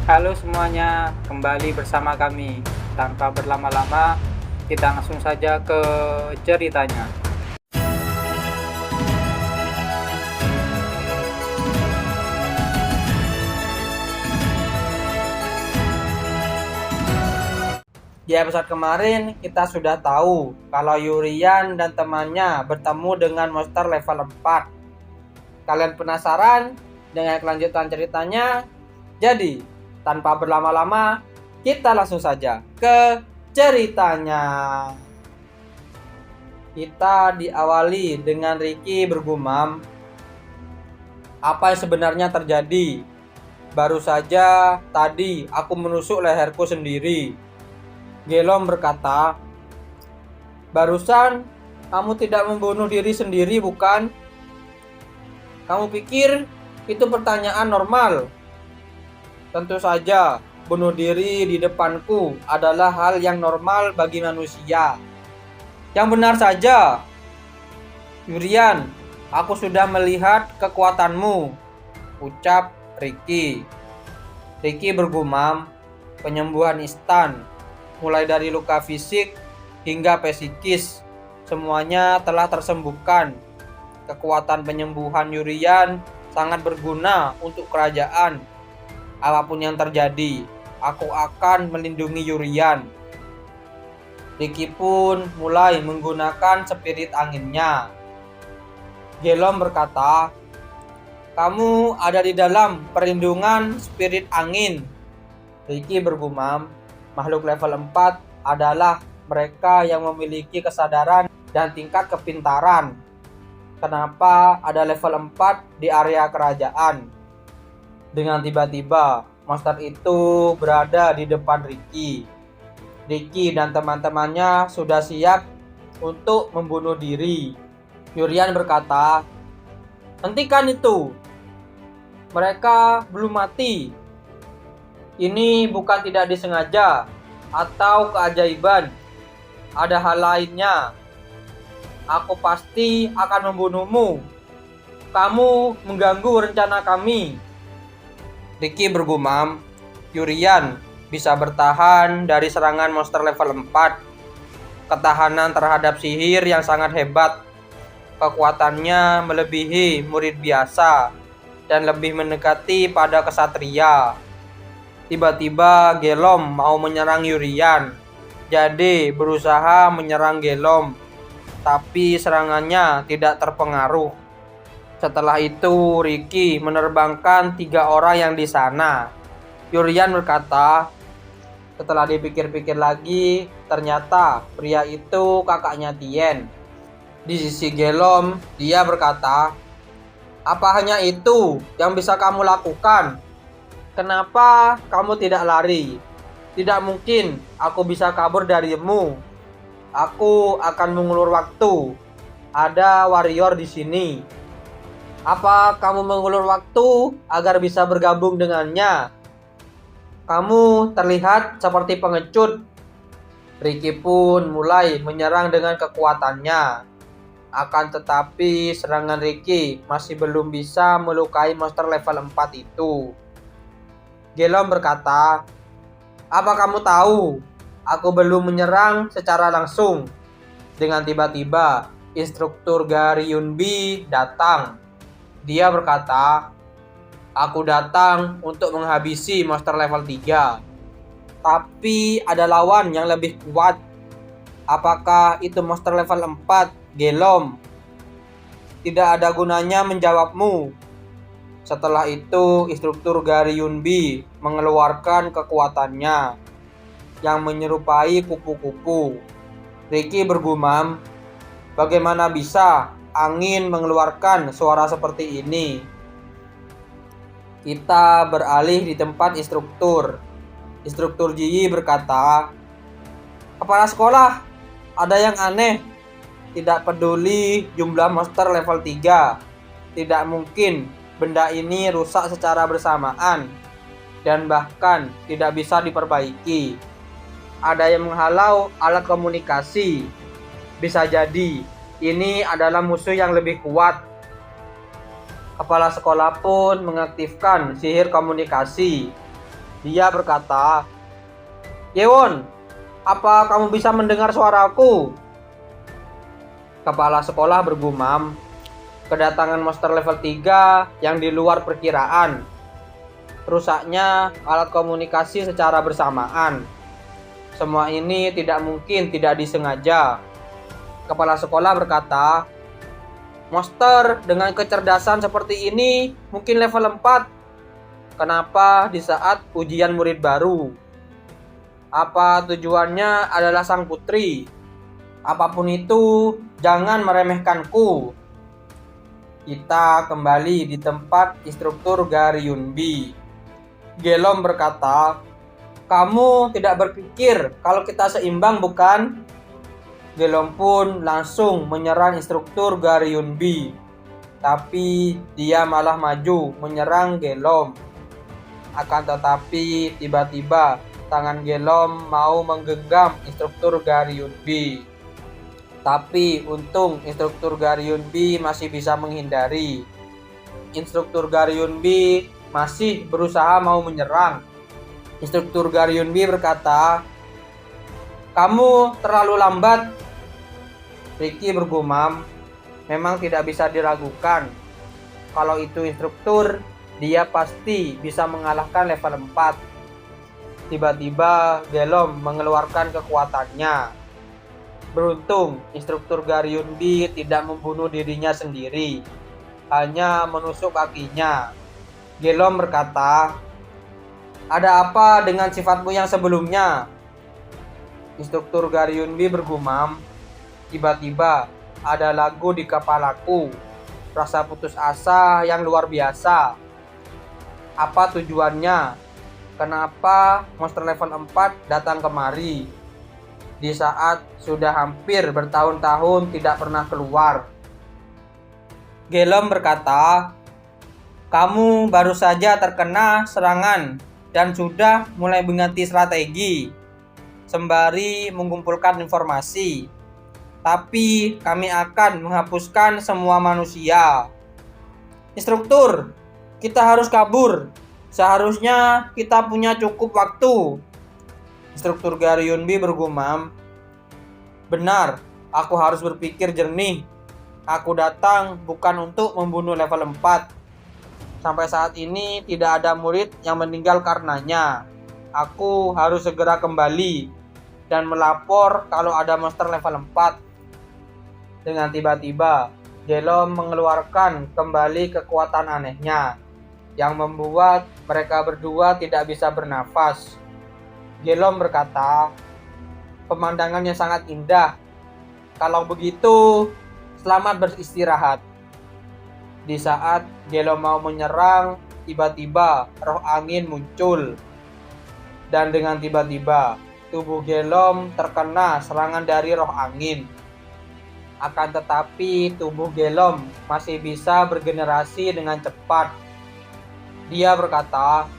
Halo semuanya, kembali bersama kami. Tanpa berlama-lama, kita langsung saja ke ceritanya. Di episode kemarin, kita sudah tahu kalau Yurian dan temannya bertemu dengan monster level 4. Kalian penasaran dengan kelanjutan ceritanya? Jadi, tanpa berlama-lama, kita langsung saja ke ceritanya. Kita diawali dengan Ricky bergumam, apa yang sebenarnya terjadi? Baru saja tadi aku menusuk leherku sendiri. Gelom berkata, barusan kamu tidak membunuh diri sendiri bukan? Kamu pikir itu pertanyaan normal? Tentu saja, bunuh diri di depanku adalah hal yang normal bagi manusia. Yang benar saja, Yurian, aku sudah melihat kekuatanmu, ucap Ricky. Ricky bergumam, penyembuhan instan, mulai dari luka fisik hingga psikis, semuanya telah tersembuhkan. Kekuatan penyembuhan Yurian sangat berguna untuk kerajaan. Apapun yang terjadi, aku akan melindungi Yurian. Ricky pun mulai menggunakan spirit anginnya. Gelom berkata, kamu ada di dalam perlindungan spirit angin. Ricky bergumam, makhluk level 4 adalah mereka yang memiliki kesadaran dan tingkat kepintaran. Kenapa ada level 4 di area kerajaan? Dengan tiba-tiba, monster itu berada di depan Ricky. Ricky dan teman-temannya sudah siap untuk membunuh diri. Yurian berkata, hentikan itu. Mereka belum mati. Ini bukan tidak disengaja atau keajaiban. Ada hal lainnya. Aku pasti akan membunuhmu. Kamu mengganggu rencana kami. Ricky bergumam, Yurian bisa bertahan dari serangan monster level 4. Ketahanan terhadap sihir yang sangat hebat. Kekuatannya melebihi murid biasa dan lebih mendekati pada kesatria. Tiba-tiba Gelom mau menyerang Yurian. Jadi berusaha menyerang Gelom, tapi serangannya tidak terpengaruh. Setelah itu Ricky menerbangkan 3 orang yang di sana. Yurian berkata, setelah dipikir-pikir lagi, ternyata pria itu kakaknya Tien. Di sisi Gelom, dia berkata, apa hanya itu yang bisa kamu lakukan? Kenapa kamu tidak lari? Tidak mungkin aku bisa kabur darimu. Aku akan mengulur waktu. Ada warrior di sini. Apa kamu mengulur waktu agar bisa bergabung dengannya? Kamu terlihat seperti pengecut. Ricky pun mulai menyerang dengan kekuatannya. Akan tetapi serangan Ricky masih belum bisa melukai monster level 4 itu. Gelom berkata, apa kamu tahu? Aku belum menyerang secara langsung. Dengan tiba-tiba, instruktur Gary Yunbi datang. Dia berkata, aku datang untuk menghabisi monster level 3. Tapi ada lawan yang lebih kuat. Apakah itu monster level 4, Gelom? Tidak ada gunanya menjawabmu. Setelah itu, instruktur Gary Yunbi mengeluarkan kekuatannya yang menyerupai kupu-kupu. Ricky bergumam, bagaimana bisa angin mengeluarkan suara seperti ini? Kita beralih di tempat instruktur. Instruktur Ji berkata, kepala sekolah, ada yang aneh. Tidak peduli jumlah monster level 3. Tidak mungkin benda ini rusak secara bersamaan dan bahkan tidak bisa diperbaiki. Ada yang menghalau alat komunikasi. Bisa jadi ini adalah musuh yang lebih kuat. Kepala sekolah pun mengaktifkan sihir komunikasi. Dia berkata, "Yewon, apa kamu bisa mendengar suaraku?" Kepala sekolah bergumam, kedatangan monster level 3 yang di luar perkiraan. Rusaknya alat komunikasi secara bersamaan. Semua ini tidak mungkin tidak disengaja. Kepala sekolah berkata, "Monster dengan kecerdasan seperti ini mungkin level 4. Kenapa di saat ujian murid baru? Apa tujuannya adalah sang putri? Apapun itu, jangan meremehkanku." Kita kembali di tempat instruktur Garyunbi. Gelom berkata, "Kamu tidak berpikir kalau kita seimbang, bukan?" Gelom pun langsung menyerang instruktur Garyunbi. Tapi dia malah maju menyerang Gelom. Akan tetapi tiba-tiba tangan Gelom mau menggenggam instruktur Garyunbi. Tapi untung instruktur Garyunbi masih bisa menghindari. Instruktur Garyunbi masih berusaha mau menyerang. Instruktur Garyunbi berkata, "Kamu terlalu lambat." Ricky bergumam, memang tidak bisa diragukan. Kalau itu instruktur, dia pasti bisa mengalahkan level 4. Tiba-tiba Gelom mengeluarkan kekuatannya. Beruntung instruktur Garyunbi tidak membunuh dirinya sendiri, hanya menusuk kakinya. Gelom berkata, "Ada apa dengan sifatmu yang sebelumnya?" Instruktur Garyunbi bergumam, "Tiba-tiba ada lagu di kepalaku, rasa putus asa yang luar biasa. Apa tujuannya? Kenapa monster level 4 datang kemari di saat sudah hampir bertahun-tahun tidak pernah keluar?" Gelom berkata, "Kamu baru saja terkena serangan dan sudah mulai mengganti strategi sembari mengumpulkan informasi. Tapi kami akan menghapuskan semua manusia." "Instruktur, kita harus kabur. Seharusnya kita punya cukup waktu." Instruktur Garyunbi bergumam, "Benar, aku harus berpikir jernih. Aku datang bukan untuk membunuh level 4. Sampai saat ini tidak ada murid yang meninggal karenanya. Aku harus segera kembali dan melapor kalau ada monster level 4. Dengan tiba-tiba, Gelom mengeluarkan kembali kekuatan anehnya, yang membuat mereka berdua tidak bisa bernafas. Gelom berkata, "Pemandangannya sangat indah. Kalau begitu, selamat beristirahat." Di saat Gelom mau menyerang, tiba-tiba roh angin muncul. Dan dengan tiba-tiba, tubuh Gelom terkena serangan dari roh angin. Akan tetapi tubuh Gelom masih bisa bergenerasi dengan cepat. Dia berkata,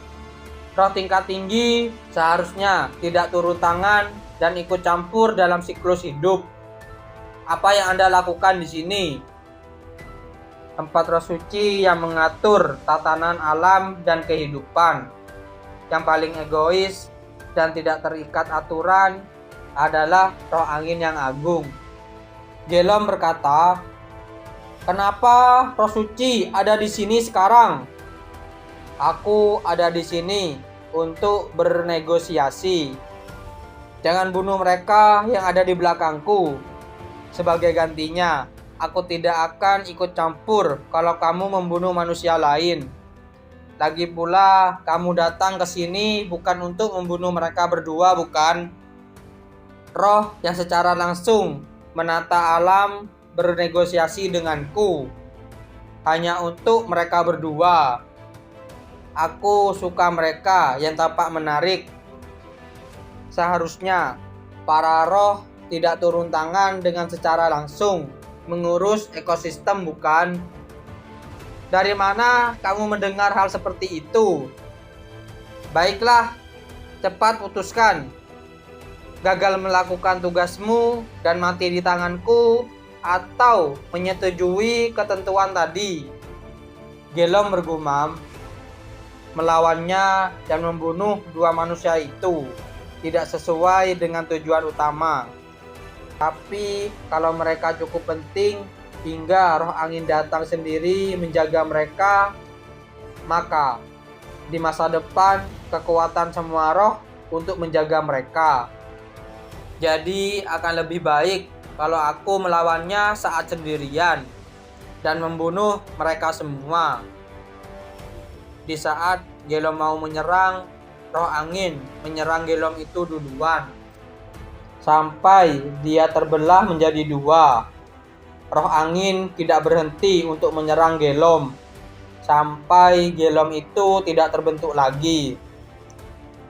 "Roh tingkat tinggi seharusnya tidak turun tangan dan ikut campur dalam siklus hidup. Apa yang Anda lakukan di sini?" Tempat roh suci yang mengatur tatanan alam dan kehidupan. Yang paling egois dan tidak terikat aturan adalah roh angin yang agung. Gelom berkata, "Kenapa roh suci ada di sini sekarang? Aku ada di sini untuk bernegosiasi. Jangan bunuh mereka yang ada di belakangku. Sebagai gantinya, aku tidak akan ikut campur kalau kamu membunuh manusia lain. Lagi pula, kamu datang ke sini bukan untuk membunuh mereka berdua, bukan? Roh yang secara langsung menata alam bernegosiasi denganku hanya untuk mereka berdua. Aku suka mereka yang tampak menarik. Seharusnya para roh tidak turun tangan dengan secara langsung mengurus ekosistem, bukan? Dari mana kamu mendengar hal seperti itu? Baiklah, cepat putuskan. Gagal melakukan tugasmu dan mati di tanganku, atau menyetujui ketentuan tadi." Gelom bergumam, melawannya dan membunuh dua manusia itu tidak sesuai dengan tujuan utama. Tapi kalau mereka cukup penting hingga roh angin datang sendiri menjaga mereka, maka di masa depan kekuatan semua roh untuk menjaga mereka. Jadi akan lebih baik kalau aku melawannya saat sendirian dan membunuh mereka semua. Di saat Gelom mau menyerang, roh angin menyerang Gelom itu duluan sampai dia terbelah menjadi dua. Roh angin tidak berhenti untuk menyerang Gelom sampai Gelom itu tidak terbentuk lagi.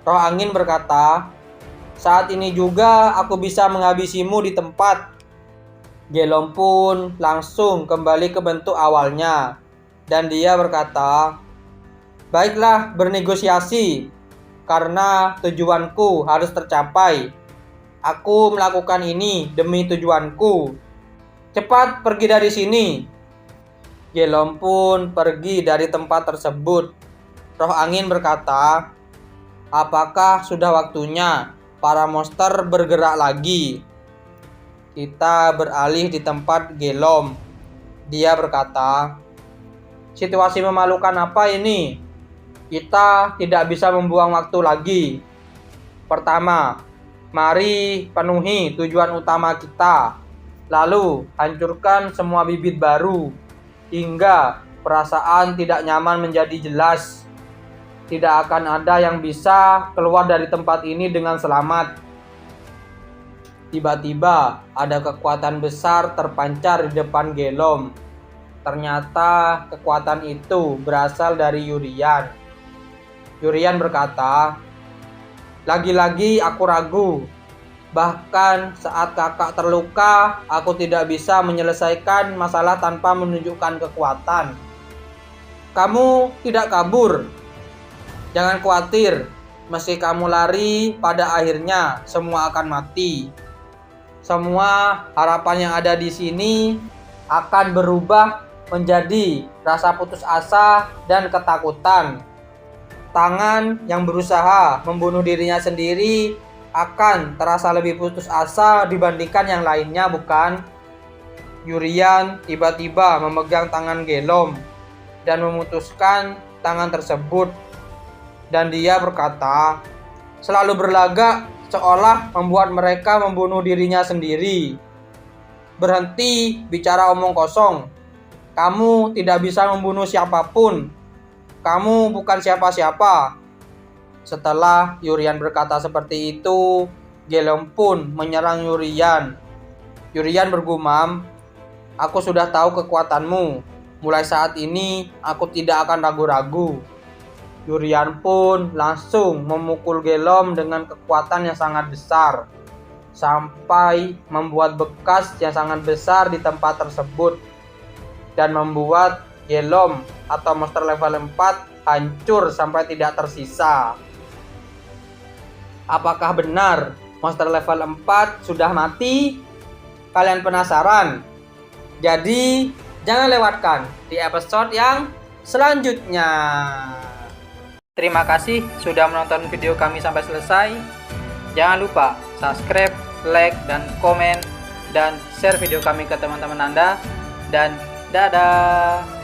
Roh angin berkata, "Saat ini juga aku bisa menghabisimu di tempat." Gelom pun langsung kembali ke bentuk awalnya dan dia berkata, "Baiklah, bernegosiasi karena tujuanku harus tercapai. Aku melakukan ini demi tujuanku. Cepat pergi dari sini." Gelom pun pergi dari tempat tersebut. Roh angin berkata, "Apakah sudah waktunya para monster bergerak lagi?" Kita beralih di tempat Gelom. Dia berkata, "Situasi memalukan apa ini? Kita tidak bisa membuang waktu lagi. Pertama, mari penuhi tujuan utama kita. Lalu hancurkan semua bibit baru hingga perasaan tidak nyaman menjadi jelas. Tidak akan ada yang bisa keluar dari tempat ini dengan selamat." Tiba-tiba ada kekuatan besar terpancar di depan Gelom. Ternyata kekuatan itu berasal dari Yurian. Yurian berkata, "Lagi-lagi aku ragu. Bahkan saat kakak terluka, aku tidak bisa menyelesaikan masalah tanpa menunjukkan kekuatan. Kamu tidak kabur. Jangan khawatir, meski kamu lari, pada akhirnya semua akan mati. Semua harapan yang ada di sini akan berubah menjadi rasa putus asa dan ketakutan. Tangan yang berusaha membunuh dirinya sendiri akan terasa lebih putus asa dibandingkan yang lainnya, bukan?" Yurian tiba-tiba memegang tangan Gelom dan memutuskan tangan tersebut. Dan dia berkata, "Selalu berlagak seolah membuat mereka membunuh dirinya sendiri. Berhenti bicara omong kosong. Kamu tidak bisa membunuh siapapun. Kamu bukan siapa-siapa." Setelah Yurian berkata seperti itu, Gelom pun menyerang Yurian. Yurian bergumam, "Aku sudah tahu kekuatanmu. Mulai saat ini aku tidak akan ragu-ragu." Yurian pun langsung memukul Gelom dengan kekuatan yang sangat besar sampai membuat bekas yang sangat besar di tempat tersebut dan membuat Gelom atau monster level 4 hancur sampai tidak tersisa. Apakah benar monster level 4 sudah mati? Kalian penasaran? Jadi jangan lewatkan di episode yang selanjutnya. Terima kasih sudah menonton video kami sampai selesai. Jangan lupa subscribe, like, dan komen, dan share video kami ke teman-teman Anda. Dan dadah!